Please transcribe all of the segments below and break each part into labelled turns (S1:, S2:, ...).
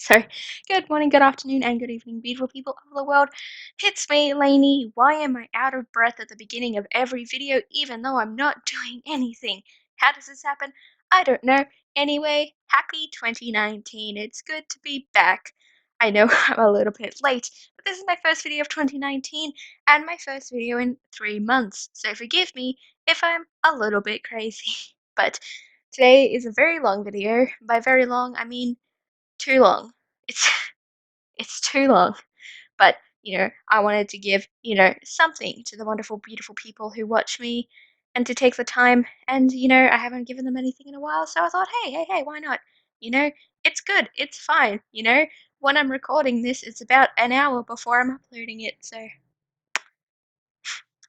S1: So, good morning, good afternoon, and good evening, beautiful people of the world. It's me, Lainey. Why am I out of breath at the beginning of every video, even though I'm not doing anything? How does this happen? I don't know. Anyway, happy 2019. It's good to be back. I know I'm a little bit late, but this is my first video of 2019 and my first video in 3 months. So, forgive me if I'm a little bit crazy. But today is a very long video. By very long, I mean too long. It's it's too long. But, I wanted to give, something to the wonderful, beautiful people who watch me and to take the time and, I haven't given them anything in a while, so I thought, hey, why not? You know, it's good. It's fine. When I'm recording this, it's about an hour before I'm uploading it, so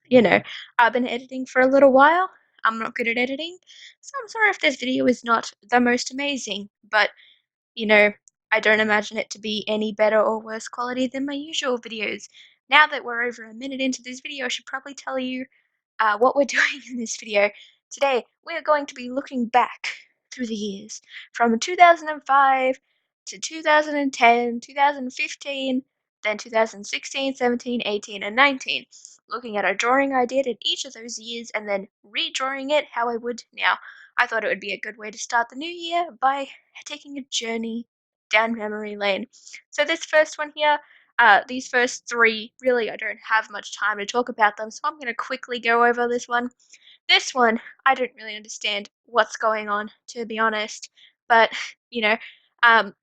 S1: you know, I've been editing for a little while. I'm not good at editing, so I'm sorry if this video is not the most amazing, but you know, I don't imagine it to be any better or worse quality than my usual videos. Now that we're over a minute into this video, I should probably tell you what we're doing in this video. Today, we are going to be looking back through the years from 2005 to 2010, 2015, then 2016, 17, 18, and 19. Looking at a drawing I did in each of those years and then redrawing it how I would now. I thought it would be a good way to start the new year by taking a journey down memory lane. So this first one here, these first three, really I don't have much time to talk about them, so I'm going to quickly go over this one. This one, I don't really understand what's going on, to be honest, but, you know, um,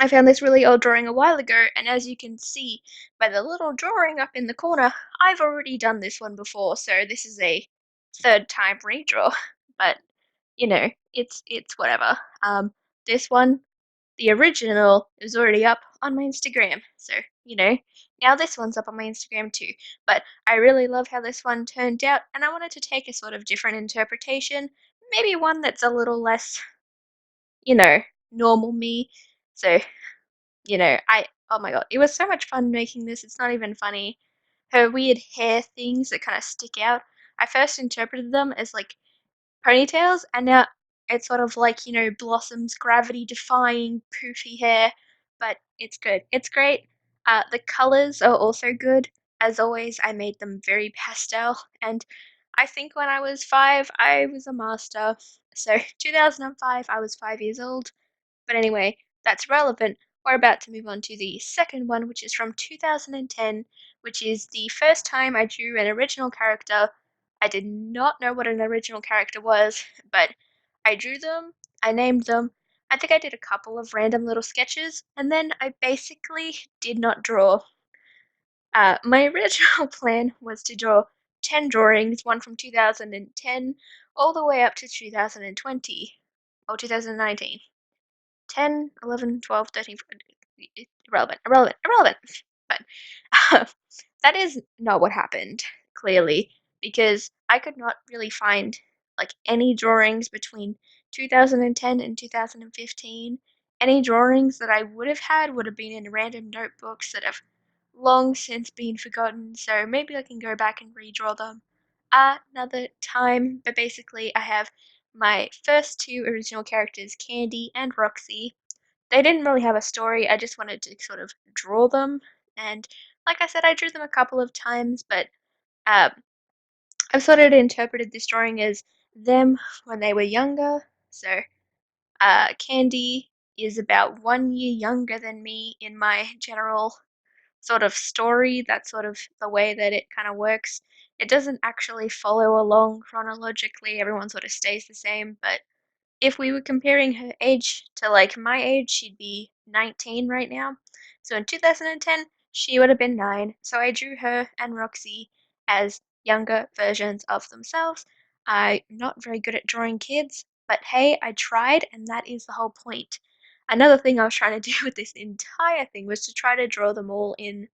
S1: I found this really old drawing a while ago, and as you can see by the little drawing up in the corner, I've already done this one before, so this is a third time redraw. But it's whatever. This one, the original, is already up on my Instagram, so now this one's up on my Instagram too. But I really love how this one turned out, and I wanted to take a sort of different interpretation, maybe one that's a little less, you know, normal me. So oh my god, it was so much fun making this, it's not even funny. Her weird hair things that kind of stick out, I first interpreted them as like ponytails, and now it's sort of like, Blossom's gravity defying poofy hair, but it's good. It's great. The colors are also good. As always, I made them very pastel, and I think when I was 5, I was a master. So 2005, I was 5 years old. But anyway, that's relevant. We're about to move on to the second one, which is from 2010, which is the first time I drew an original character. I did not know what an original character was, but I drew them, I named them. I think I did a couple of random little sketches, and then I basically did not draw. My original plan was to draw 10 drawings, one from 2010 all the way up to 2020 or 2019. 10, 11, 12, 13, 14, irrelevant. But that is not what happened, clearly, because I could not really find like any drawings between 2010 and 2015. Any drawings that I would have had would have been in random notebooks that have long since been forgotten, so maybe I can go back and redraw them another time. But basically, I have my first two original characters, Candy and Roxy. They didn't really have a story, I just wanted to sort of draw them, and like I said, I drew them a couple of times, but um, I've sort of interpreted this drawing as them when they were younger. So, Candy is about 1 year younger than me in my general sort of story. That's sort of the way that it kind of works. It doesn't actually follow along chronologically, everyone sort of stays the same, but if we were comparing her age to like my age, she'd be 19 right now. So in 2010, she would have been 9. So I drew her and Roxy as younger versions of themselves. I'm not very good at drawing kids, but hey, I tried, and that is the whole point. Another thing I was trying to do with this entire thing was to try to draw them all in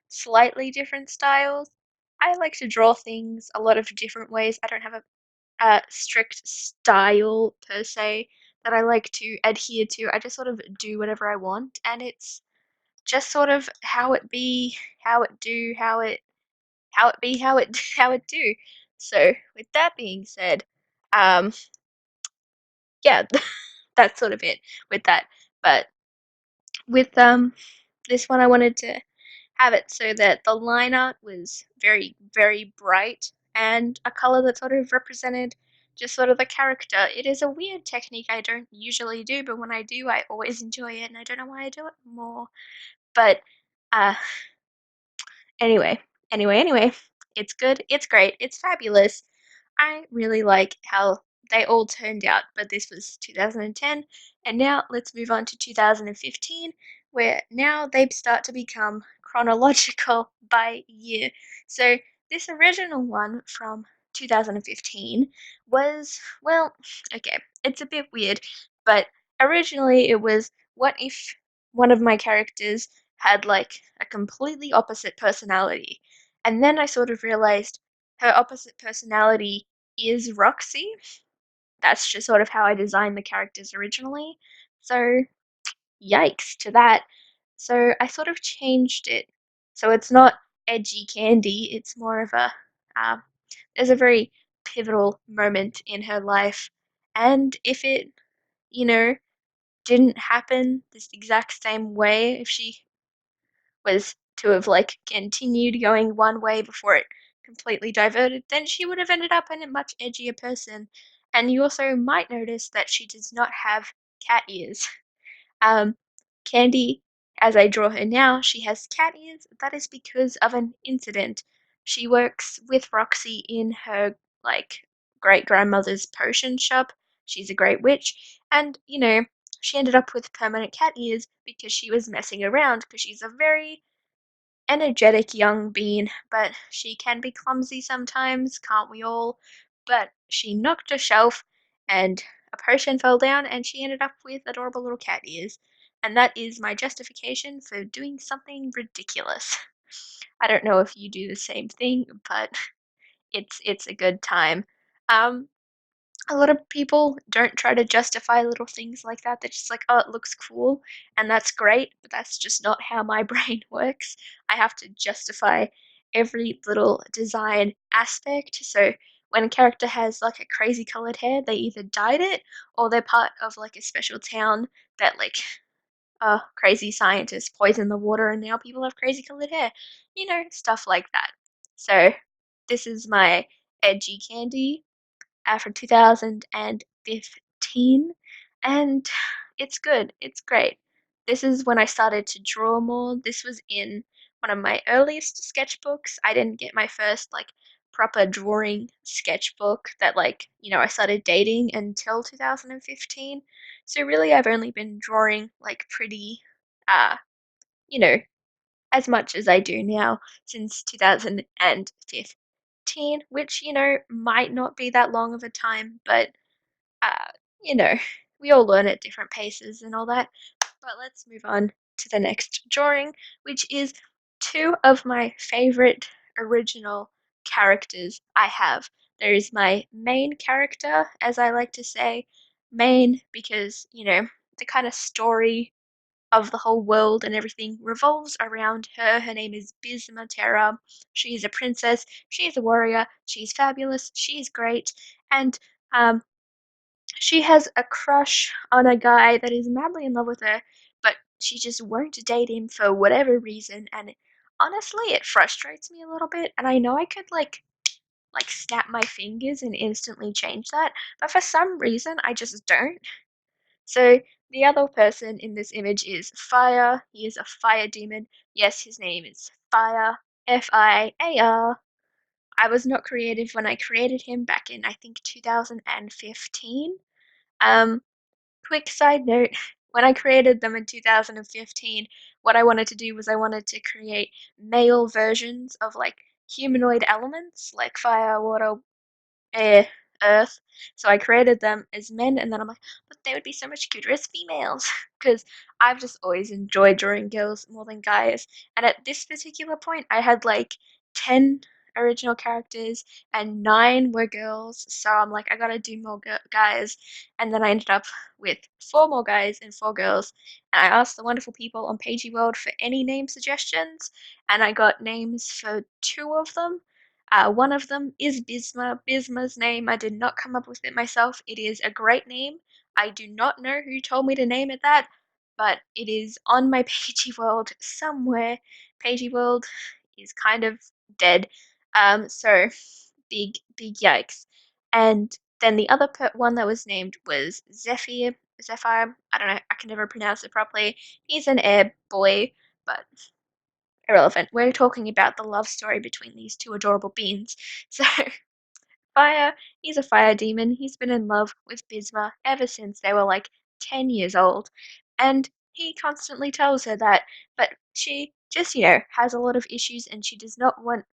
S1: slightly different styles. I like to draw things a lot of different ways. I don't have a strict style per se that I like to adhere to. I just sort of do whatever I want, and it's just sort of how it be, how it do, how it be, how it how it do. So with that being said, um, yeah, that's sort of it with that. But With this one, I wanted to have it so that the line art was very, very bright and a color that sort of represented just sort of the character. It is a weird technique I don't usually do, but when I do, I always enjoy it, and I don't know why I do it more. But uh, anyway, anyway, it's good, it's great, it's fabulous. I really like how they all turned out, but this was 2010, and now let's move on to 2015, where now they start to become chronological by year. So this original one from 2015 was, well, okay, it's a bit weird, but originally it was what if one of my characters had like a completely opposite personality. And then I sort of realized her opposite personality is Roxy. That's just sort of how I designed the characters originally. So, yikes to that. So, I sort of changed it. So, it's not edgy candy, it's more of a. Uh, there's a very pivotal moment in her life. And if it, you know, didn't happen this exact same way, if she was to have like continued going one way before it completely diverted, then she would have ended up in a much edgier person. And you also might notice that she does not have cat ears. Um, Candy, as I draw her now, she has cat ears. That is because of an incident. She works with Roxy in her like great grandmother's potion shop. She's a great witch, and she ended up with permanent cat ears because she was messing around because she's a very energetic young bean, but she can be clumsy sometimes, can't we all? But she knocked a shelf and a potion fell down and she ended up with adorable little cat ears. And that is my justification for doing something ridiculous. I don't know if you do the same thing, but it's a good time. Um, a lot of people don't try to justify little things like that. They're just like, oh, it looks cool, and that's great, but that's just not how my brain works. I have to justify every little design aspect. So when a character has like a crazy colored hair, they either dyed it or they're part of like a special town that like crazy scientists poison the water and now people have crazy colored hair. Stuff like that. So this is my edgy candy from 2015, and it's good. It's great. This is when I started to draw more. This was in one of my earliest sketchbooks. I didn't get my first like proper drawing sketchbook that I started dating until 2015. So really I've only been drawing like pretty uh you know as much as I do now since 2015, which, might not be that long of a time, but, uh, you know, we all learn at different paces and all that. But let's move on to the next drawing, which is two of my favorite original characters I have. There is my main character, as I like to say, main because, the kind of story of the whole world and everything revolves around her. Her name is Bisma Terra. She is a princess. She is a warrior. She's fabulous. She's great. And um, she has a crush on a guy that is madly in love with her, but she just won't date him for whatever reason. And honestly, it frustrates me a little bit. And I know I could like snap my fingers and instantly change that, but for some reason I just don't. So the other person in this image is Fire. He is a fire demon. Yes, his name is Fire. Fire. I was not creative when I created him back in I think 2015. Um, Quick side note, when I created them in 2015, what I wanted to do was I wanted to create male versions of like humanoid elements like fire, water, air, earth. So I created them as men, and then I'm like, but they would be so much cuter as females. Because I've just always enjoyed drawing girls more than guys. And at this particular point, I had like 10 original characters, and 9 were girls. So I'm like, I gotta do more guys. And then I ended up with 4 more guys and 4 girls. And I asked the wonderful people on Pagey World for any name suggestions, and I got names for 2 of them. One of them is Bisma. Bisma's name, I did not come up with it myself. It is a great name. I do not know who told me to name it that, but it is on my Pagey World somewhere. Pagey World is kind of dead. So big yikes. And then the other one that was named was Zephyr. I don't know. I can never pronounce it properly. He's an air boy, but irrelevant. We're talking about the love story between these two adorable beings. So Fire, he's a fire demon. He's been in love with Bisma ever since they were like 10 years old. And he constantly tells her that, but she just, has a lot of issues and she does not want,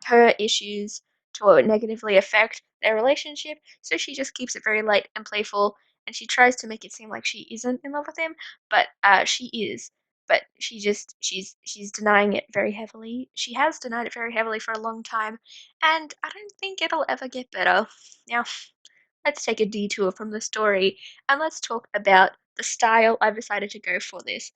S1: her issues to negatively affect their relationship. So she just keeps it very light and playful and she tries to make it seem like she isn't in love with him, but she is. But she's denying it very heavily. She has denied it very heavily for a long time, and I don't think it'll ever get better. Now, let's take a detour from the story and let's talk about the style I've decided to go for this.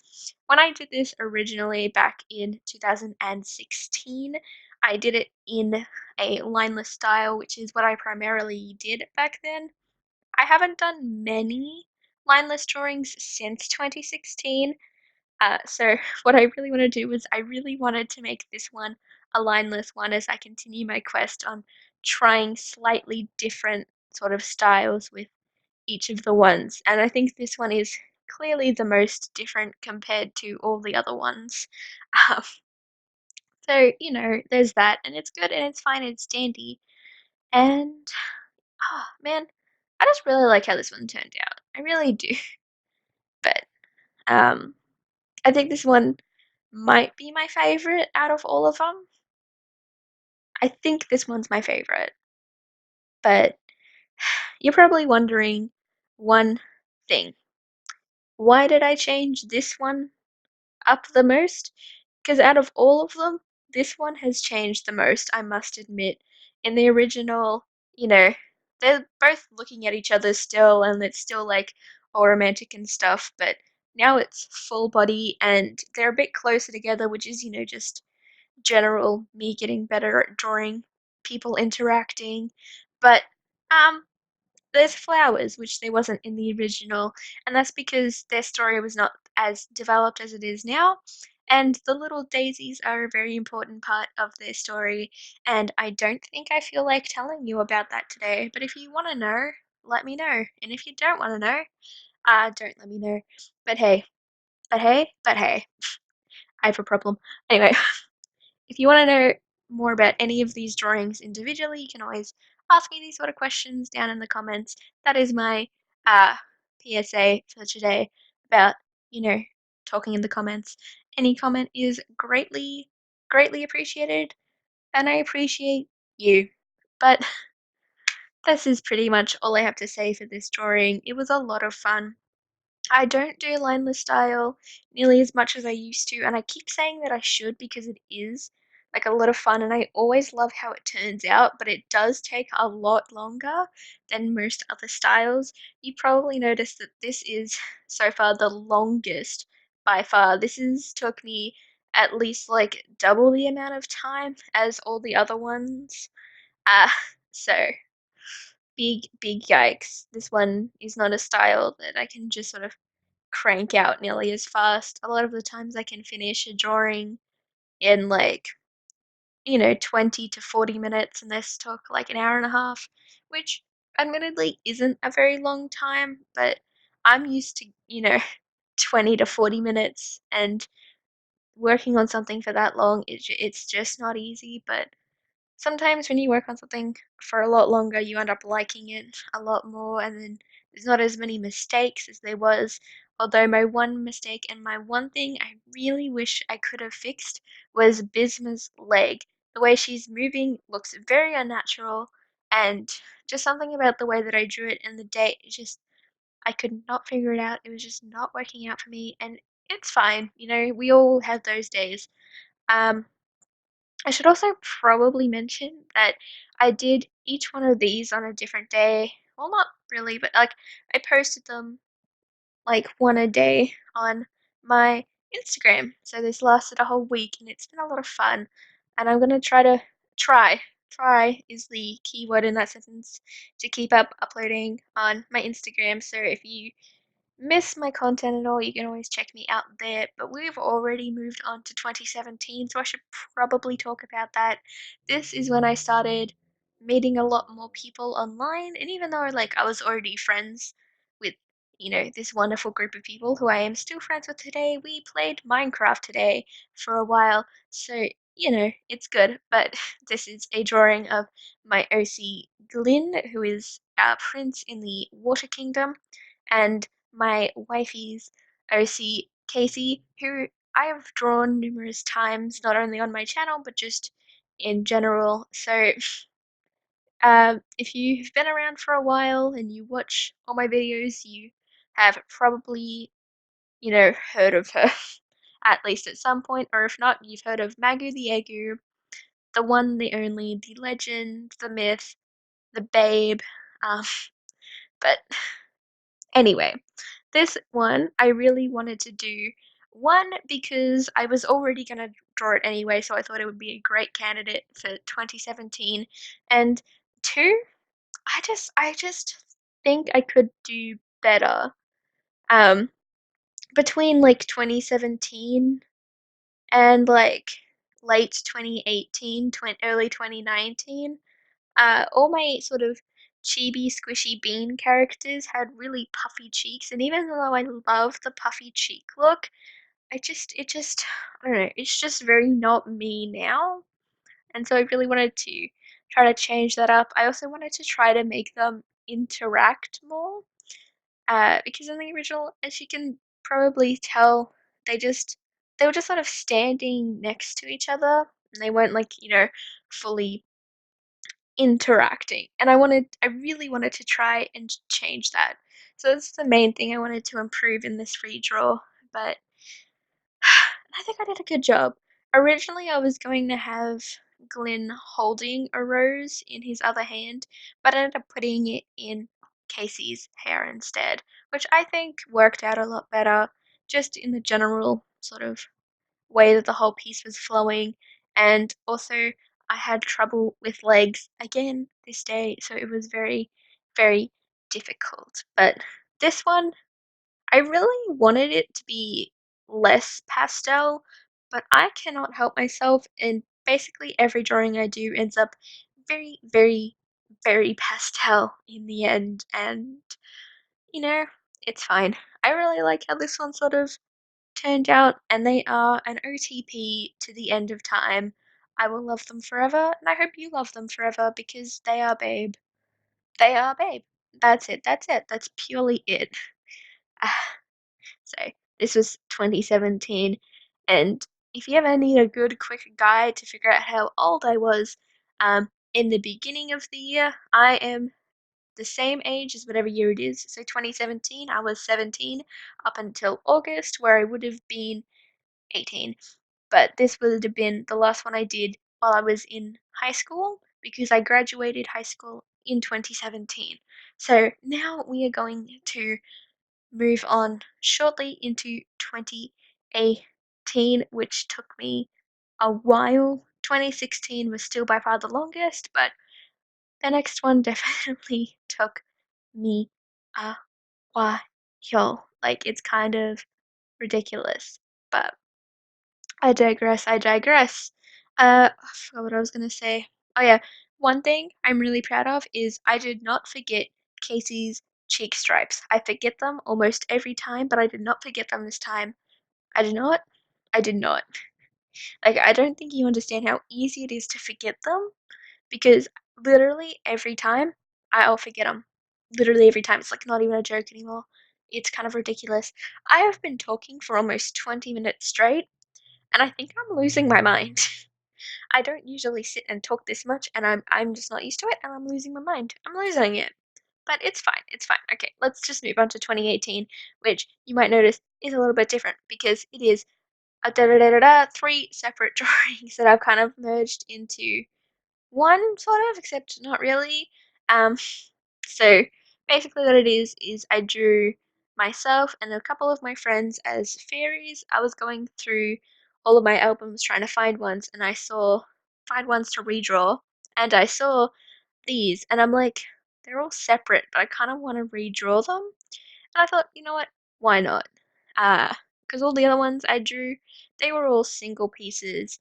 S1: When I did this originally back in 2016, I did it in a lineless style, which is what I primarily did back then. I haven't done many lineless drawings since 2016. So what I really want to do is I really wanted to make this one a lineless one as I continue my quest on trying slightly different sort of styles with each of the ones. And I think this one is clearly the most different compared to all the other ones. Um, so, there's that, and it's good and it's fine and it's dandy. And, oh man, I just really like how this one turned out. I really do. But um, I think this one might be my favorite out of all of them. I think this one's my favorite. But you're probably wondering one thing. Why did I change this one up the most? Because out of all of them, this one has changed the most, I must admit. In the original, you know, they're both looking at each other still, and it's still like all romantic and stuff, but now it's full body and they're a bit closer together, which is, just general me getting better at drawing people interacting. But um there's flowers, which there wasn't in the original, and that's because their story was not as developed as it is now. And the little daisies are a very important part of their story, and I don't think I feel like telling you about that today. But if you want to know, let me know. And if you don't want to know, don't let me know. But hey, but hey, I have a problem. Anyway, if you want to know more about any of these drawings individually, you can always ask me these sort of questions down in the comments. That is my uh, PSA for today about, you know, talking in the comments. Any comment is greatly appreciated, and I appreciate you. But this is pretty much all I have to say for this drawing. It was a lot of fun. I don't do lineless style nearly as much as I used to, and I keep saying that I should because it is like a lot of fun and I always love how it turns out, but it does take a lot longer than most other styles. You probably noticed that this is so far the longest by far. This is took me at least like double the amount of time as all the other ones. Uh, so big yikes. This one is not a style that I can just sort of crank out nearly as fast. A lot of the times I can finish a drawing in like, 20 to 40 minutes, and this took like an hour and a half, which admittedly isn't a very long time, but I'm used to, 20 to 40 minutes, and working on something for that long, it's just not easy, but sometimes when you work on something for a lot longer, you end up liking it a lot more, and then there's not as many mistakes as there was. Although my one mistake and my one thing I really wish I could have fixed was Bisma's leg. The way she's moving looks very unnatural, and just something about the way that I drew it in the day, I could not figure it out. It was just not working out for me, and it's fine. We all have those days. Um, I should also probably mention that I did each one of these on a different day. Well, not really, but like I posted them like one a day on my Instagram. So this lasted a whole week and it's been a lot of fun. And I'm gonna try is the key word in that sentence to keep up uploading on my Instagram. So if you miss my content at all, you can always check me out there. But we've already moved on to 2017, so I should probably talk about that. This is when I started meeting a lot more people online, and even though like I was already friends with this wonderful group of people who I am still friends with today, we played Minecraft today for a while. So, it's good. But this is a drawing of my OC Glyn, who is our prince in the Water Kingdom, and my wifey's OC Casey, who I have drawn numerous times, not only on my channel but just in general. So, if you've been around for a while and you watch all my videos, you have probably, heard of her at least at some point, or if not, you've heard of Maggie the Egu, the one, the only, the legend, the myth, the babe. Um, but anyway, this one I really wanted to do. One, because I was already gonna draw it anyway, so I thought it would be a great candidate for 2017. And two, I just think I could do better. Um, Between like 2017 and like late 2018, early 2019, all my sort of chibi squishy bean characters had really puffy cheeks, and even though I love the puffy cheek look, I don't know, it's just very not me now. And so I really wanted to try to change that up. I also wanted to try to make them interact more, because in the original, as you can probably tell, they just they were just sort of standing next to each other, and they weren't like fully interacting. And I really wanted to try and change that. So that's the main thing I wanted to improve in this redraw. But I think I did a good job. Originally, I was going to have Glenn holding a rose in his other hand, but I ended up putting it in Casey's hair instead, which I think worked out a lot better, just in the general sort of way that the whole piece was flowing. And also, I had trouble with legs again this day, so it was very, very difficult. But this one, I really wanted it to be less pastel, but I cannot help myself, and basically every drawing I do ends up very, very, very pastel in the end, and you know, it's fine. I really like how this one sort of turned out, and they are an OTP to the end of time. I will love them forever, and I hope you love them forever because they are babe. They are babe. That's it. That's it. That's purely it. So this was 2017, and if you ever need a good quick guide to figure out how old I was, in the beginning of the year, I am the same age as whatever year it is. So 2017, I was 17 up until August, where I would have been 18. But this would have been the last one I did while I was in high school because I graduated high school in 2017. So now we are going to move on shortly into 2018, which took me a while. 2016 was still by far the longest, but the next one definitely took me a while. Like, it's kind of ridiculous. But I digress, I digress. I forgot what I was gonna say. Oh yeah, one thing I'm really proud of is I did not forget Casey's cheek stripes. I forget them almost every time, but I did not forget them this time. I did not. I did not. Like, I don't think you understand how easy it is to forget them because literally every time I'll forget them. Literally every time. It's like not even a joke anymore. It's kind of ridiculous. I have been talking for almost 20 minutes straight, and I think I'm losing my mind. I don't usually sit and talk this much, and I'm just not used to it, and I'm losing my mind. I'm losing it. But it's fine. It's fine. Okay, let's just move on to 2018, which you might notice is a little bit different because it is a three separate drawings that I've kind of merged into one sort of, except not really. Um, so basically, what it is I drew myself and a couple of my friends as fairies. I was going through all of my albums trying to find ones, and I saw find ones to redraw, and I saw these, and I'm like, they're all separate, but I kind of want to redraw them. And I thought, you know what? why not? Because all the other ones I drew, they were all single pieces.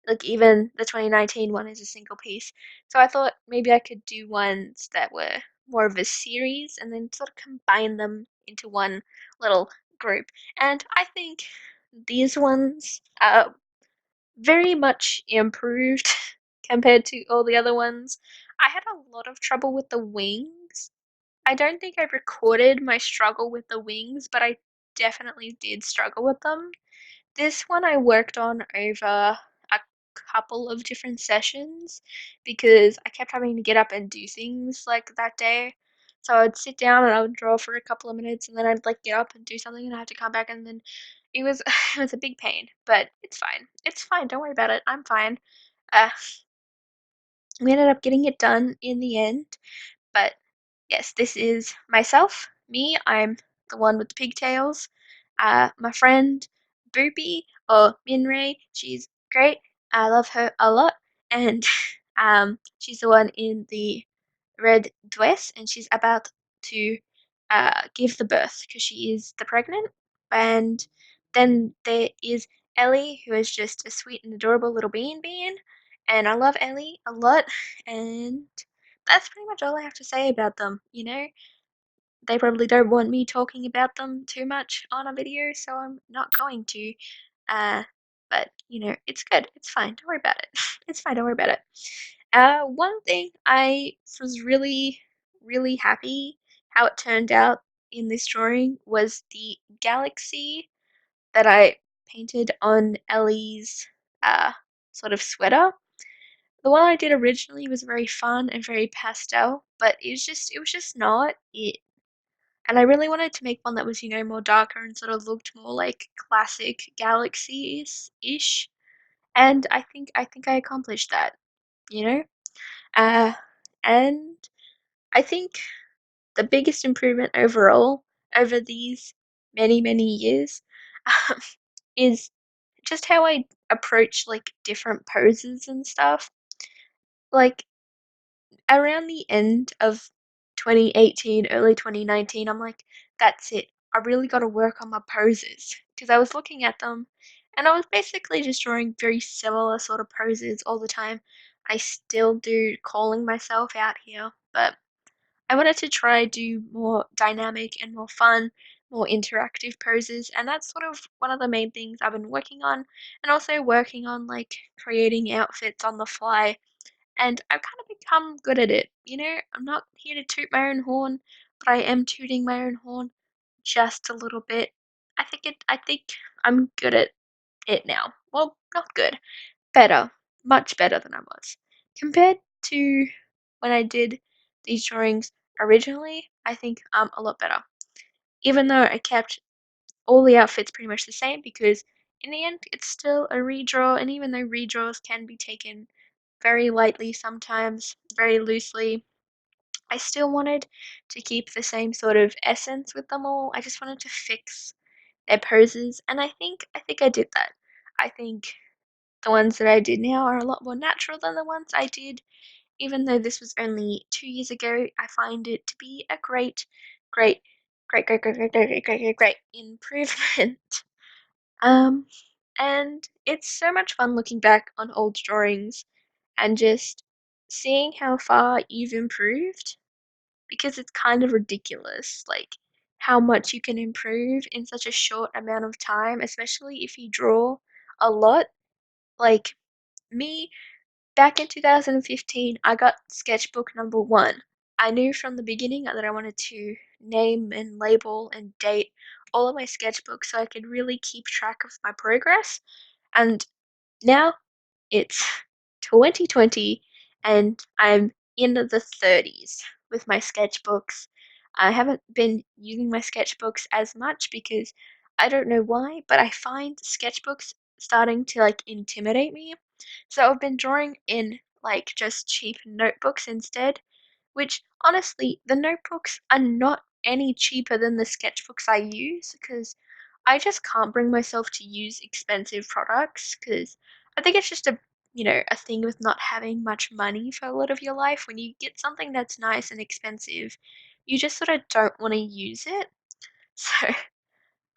S1: Like even the 2019 one is a single piece. So I thought maybe I could do ones that were more of a series and then sort of combine them into one little group. And I think these ones are very much improved compared to all the other ones. I had a lot of trouble with the wings. I don't think I recorded my struggle with the wings, but I definitely did struggle with them. This one I worked on over a couple of different sessions because I kept having to get up and do things like that day. So I'd sit down and I would draw for a couple of minutes and then I'd like get up and do something and I had to come back and then it was it was a big pain, but it's fine. It's fine. Don't worry about it. I'm fine. Uh, we ended up getting it done in the end, but yes, this is myself, me. I'm the one with the pigtails. My friend Boopy or Minray, she's great. I love her a lot, and she's the one in the red dress, and she's about to give the birth because she is the pregnant. And then there is Ellie, who is just a sweet and adorable little bean, and I love Ellie a lot. And that's pretty much all I have to say about them. They probably don't want me talking about them too much on a video, so I'm not going to. Uh, but it's good. It's fine. Don't worry about it. It's fine. Don't worry about it. One thing I was really, really happy how it turned out in this drawing was the galaxy that I painted on Ellie's uh sort of sweater. The one I did originally was very fun and very pastel, but it was just not it. And I really wanted to make one that was, more darker and sort of looked more like classic Galaxies-ish. And I think I accomplished that, you know? Uh, and I think the biggest improvement overall over these many, many years um, is just how I approach like different poses and stuff. Like around the end of 2018, early 2019, I'm like, that's it. I really got to work on my poses because I was looking at them and I was basically just drawing very similar sort of poses all the time. I still do calling myself out here, but I wanted to try do more dynamic and more fun, more interactive poses, and that's sort of one of the main things I've been working on, and also working on like creating outfits on the fly and I've kind of become good at it. I'm not here to toot my own horn, but I am tooting my own horn just a little bit. I think I'm good at it now. Well, not good. Better. Much better than I was. Compared to when I did these drawings originally, I think I'm a lot better. Even though I kept all the outfits pretty much the same because in the end it's still a redraw and even though redraws can be taken very lightly sometimes, very loosely, I still wanted to keep the same sort of essence with them all. I just wanted to fix their poses and I think I did that. I think the ones that I did now are a lot more natural than the ones I did even though this was only 2 years ago. I find it to be a great, great, great, great, great, great, great, great, great, great, great improvement. Um, and it's so much fun looking back on old drawings and just seeing how far you've improved because it's kind of ridiculous, like how much you can improve in such a short amount of time, especially if you draw a lot. Like me, back in 2015, I got sketchbook number one. I knew from the beginning that I wanted to name and label and date all of my sketchbooks so I could really keep track of my progress. And now it's 2020 and I'm in the 30s with my sketchbooks. I haven't been using my sketchbooks as much because I don't know why, but I find sketchbooks starting to like intimidate me. So I've been drawing in like just cheap notebooks instead, which honestly, the notebooks are not any cheaper than the sketchbooks I use because I just can't bring myself to use expensive products because I think it's just a thing with not having much money for a lot of your life. When you get something that's nice and expensive, you just sort of don't want to use it. So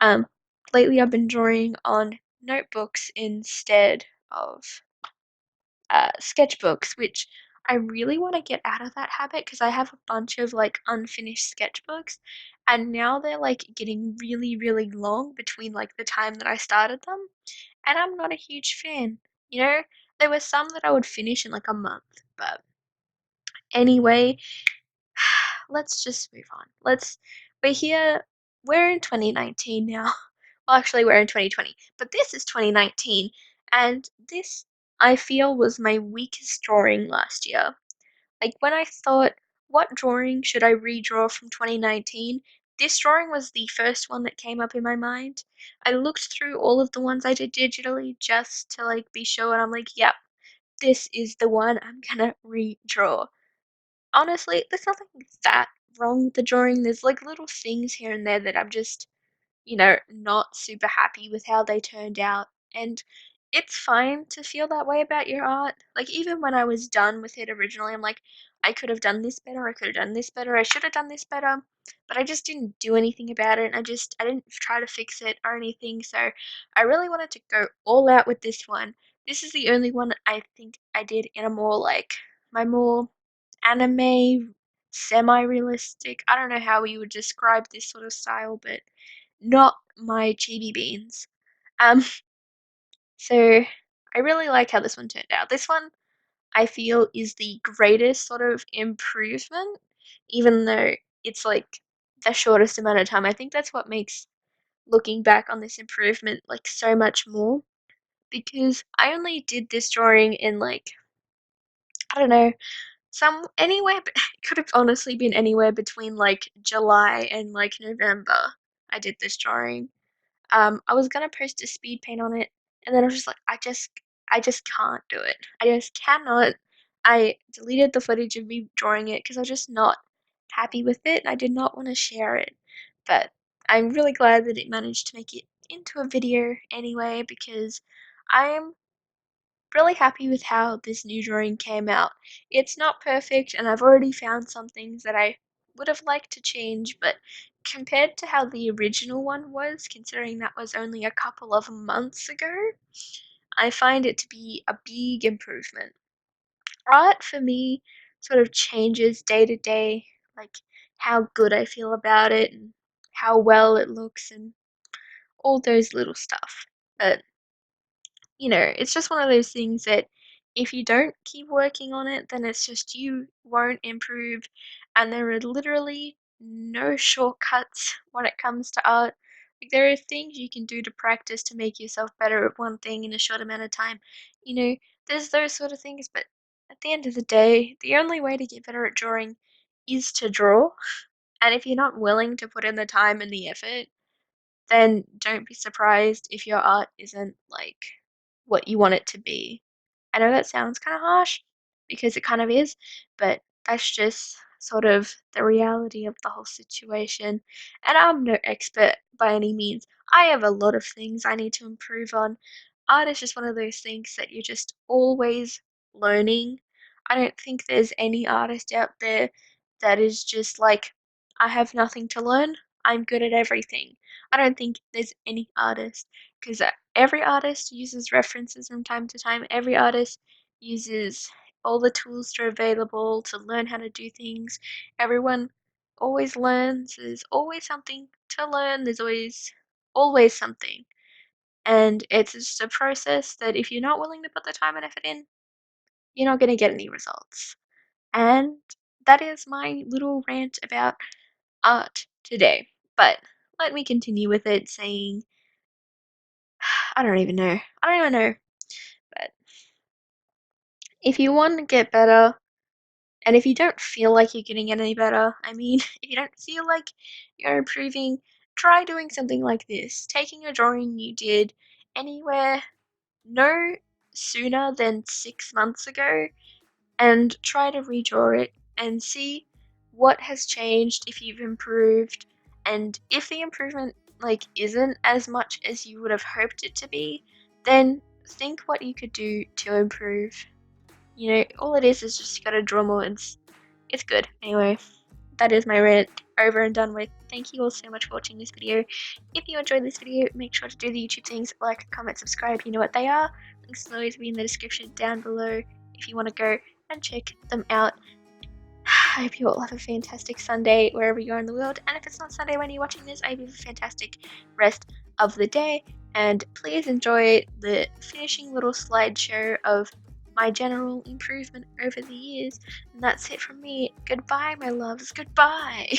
S1: Um, Lately I've been drawing on notebooks instead of sketchbooks, which I really want to get out of that habit because I have a bunch of like unfinished sketchbooks, and now they're like getting really, really long between like the time that I started them, and I'm not a huge fan. You know, there were some that I would finish in like a month, but anyway, let's just move on. We're here, we're in 2019 now. Well, actually, we're in 2020, but this is 2019, and this I feel was my weakest drawing last year. Like, when I thought, what drawing should I redraw from 2019? This drawing was the first one that came up in my mind. I looked through all of the ones I did digitally just to like be sure, and I'm like, yep, this is the one I'm gonna redraw. Honestly, there's nothing that wrong with the drawing. There's like little things here and there that I'm just, not super happy with how they turned out. And it's fine to feel that way about your art. Like, even when I was done with it originally, I'm like, I could have done this better, I could have done this better, I should have done this better. But I just didn't do anything about it. I didn't try to fix it or anything. So I really wanted to go all out with this one. This is the only one I think I did in a more like, my more anime, semi-realistic. I don't know how you would describe this sort of style, but not my chibi beans. Um, so I really like how this one turned out. This one I feel is the greatest sort of improvement, even though it's like the shortest amount of time. I think that's what makes looking back on this improvement like so much more, because I only did this drawing in like, I don't know, anywhere, but it could have honestly been anywhere between like July and like November. I did this drawing. I was gonna post a speed paint on it, and then I was just like, I just can't do it. I just cannot. I deleted the footage of me drawing it because I was just not happy with it, and I did not want to share it. But I'm really glad that it managed to make it into a video anyway, because I'm really happy with how this new drawing came out. It's not perfect, and I've already found some things that I would have liked to change, but compared to how the original one was, considering that was only a couple of months ago, I find it to be a big improvement. Art for me sort of changes day to day, like how good I feel about it and how well it looks and all those little stuff. But it's just one of those things that if you don't keep working on it, then it's just you won't improve. And there are literally no shortcuts when it comes to art. Like, there are things you can do to practice to make yourself better at one thing in a short amount of time. You know, there's those sort of things, but at the end of the day, the only way to get better at drawing is to draw. And if you're not willing to put in the time and the effort, then don't be surprised if your art isn't like what you want it to be. I know that sounds kind of harsh because it kind of is, but that's just sort of the reality of the whole situation. And I'm no expert by any means. I have a lot of things I need to improve on. Art is just one of those things that you're just always learning. I don't think there's any artist out there that is just like, I have nothing to learn. I'm good at everything. I don't think there's any artist, because every artist uses references from time to time. Every artist uses all the tools that are available to learn how to do things. Everyone always learns. There's always something to learn. There's always something. And it's just a process that if you're not willing to put the time and effort in, you're not going to get any results. And that is my little rant about art today. But let me continue with it saying, I don't even know. I don't even know. But if you want to get better, and if you don't feel like you're getting any better, I mean, if you don't feel like you're improving, try doing something like this. Taking a drawing you did anywhere no sooner than 6 months ago and try to redraw it and see what has changed, if you've improved, and if the improvement like isn't as much as you would have hoped it to be, then think what you could do to improve. All it is just you gotta draw more, and it's good. Anyway, that is my rant. over and done with. Thank you all so much for watching this video. If you enjoyed this video, make sure to do the YouTube things, like, comment, subscribe, you know what they are. Links will always be in the description down below if you want to go and check them out. I hope you all have a fantastic Sunday wherever you are in the world, and if it's not Sunday when you're watching this, I hope you have a fantastic rest of the day, and please enjoy the finishing little slideshow of my general improvement over the years. And that's it from me. Goodbye, my loves. Goodbye.